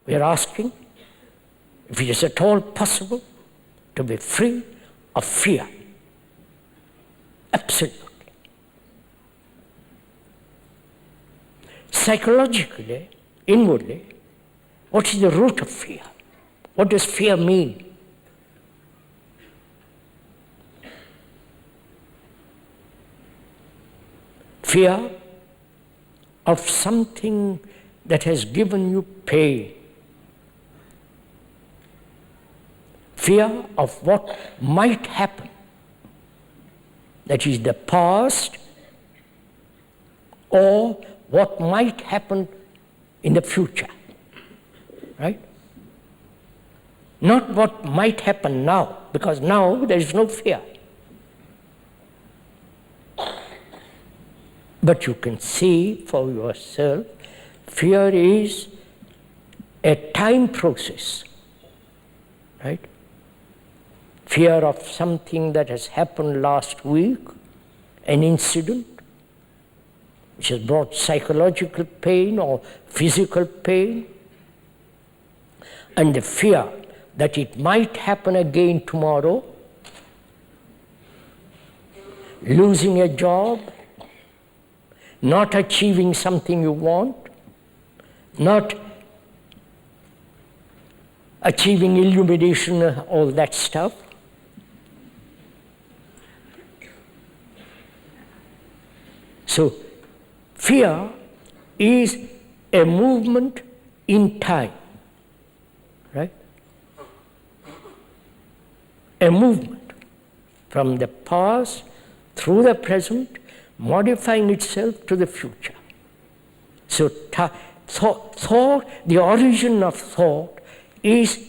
We are asking if it is at all possible to be free of fear. Absolutely. Psychologically, inwardly, what is the root of fear? What does fear mean? Fear of something that has given you pain. Fear of what might happen. That is the past or what might happen in the future. Right? Not what might happen now, because now there is no fear. But you can see for yourself, fear is a time process, right? Fear of something that has happened last week, an incident which has brought psychological pain or physical pain, and the fear that it might happen again tomorrow, losing a job, not achieving something you want, not achieving illumination, all that stuff. So, fear is a movement in time, right? A movement from the past through the present, modifying itself to the future. So thought, the origin of thought is,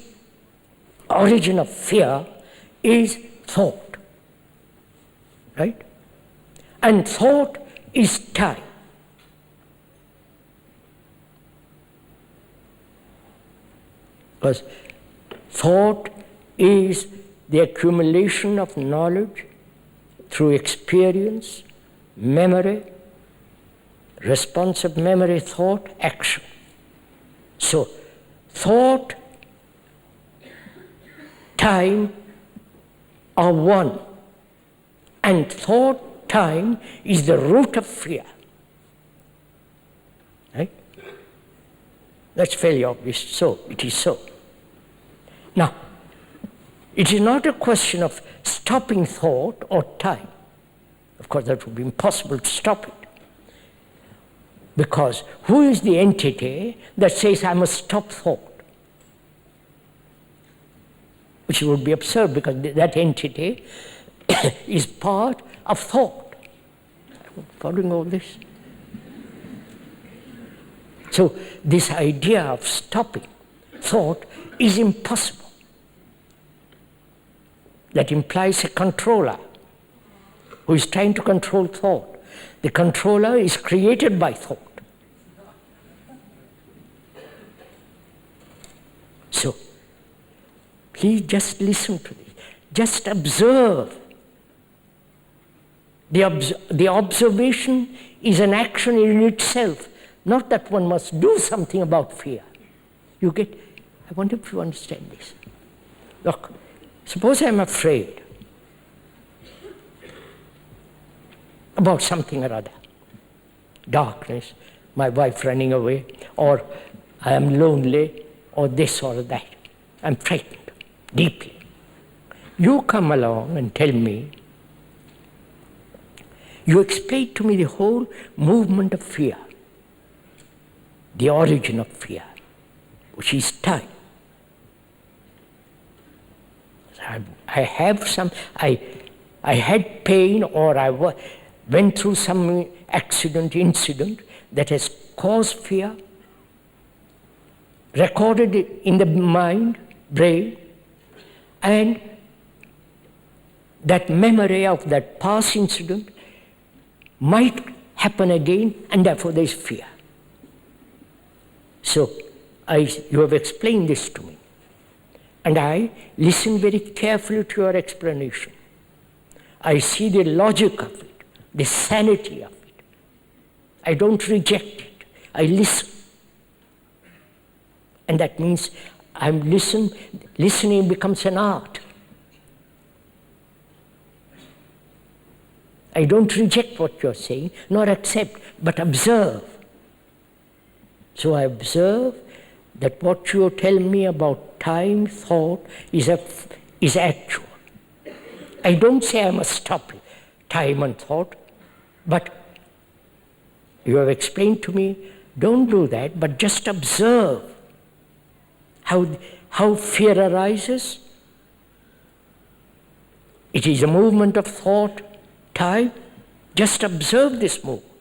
origin of fear is thought, right? And thought is time. Because thought is the accumulation of knowledge through experience, memory, responsive memory, thought, action. So, thought, time are one. And thought, time is the root of fear. Right? That's fairly obvious. So, it is so. Now, it is not a question of stopping thought or time. Of course, that would be impossible to stop it. Because who is the entity that says, I must stop thought? Which would be absurd, because that entity is part of thought. I'm following all this? So, this idea of stopping thought is impossible. That implies a controller who is trying to control thought. The controller is created by thought. So, please just listen to this. Just observe. The observation is an action in itself, not that one must do something about fear. You get, I wonder if you understand this. Look, suppose I'm afraid about something or other. Darkness, my wife running away, or I am lonely, or this or that. I'm frightened, deeply. You come along and tell me, you explain to me the whole movement of fear, the origin of fear, which is time. I have some, I had pain, or I went through some accident, incident that has caused fear, recorded it in the mind, brain, and that memory of that past incident might happen again, and therefore there is fear. So, you have explained this to me, and I listen very carefully to your explanation. I see the logic of it, the sanity of it. I don't reject it. I listen. And that means listening becomes an art. I don't reject what you're saying, nor accept, but observe. So I observe that what you tell me about time, thought, is actual. I don't say I must stop time and thought, but you have explained to me, don't do that, but just observe how fear arises. It is a movement of thought, time. Just observe this movement.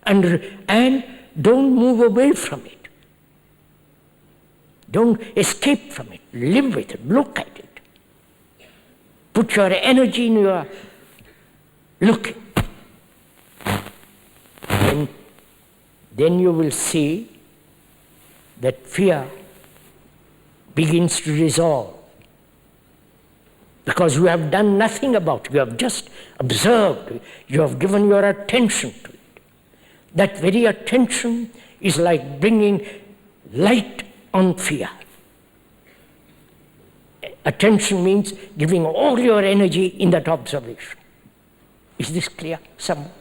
And don't move away from it. Don't escape from it. Live with it. Look at it. Put your energy in your looking. And then you will see that fear begins to dissolve. Because you have done nothing about it. You have just observed. You have given your attention to it. That very attention is like bringing light on fear. Attention means giving all your energy in that observation. Is this clear? Somewhat?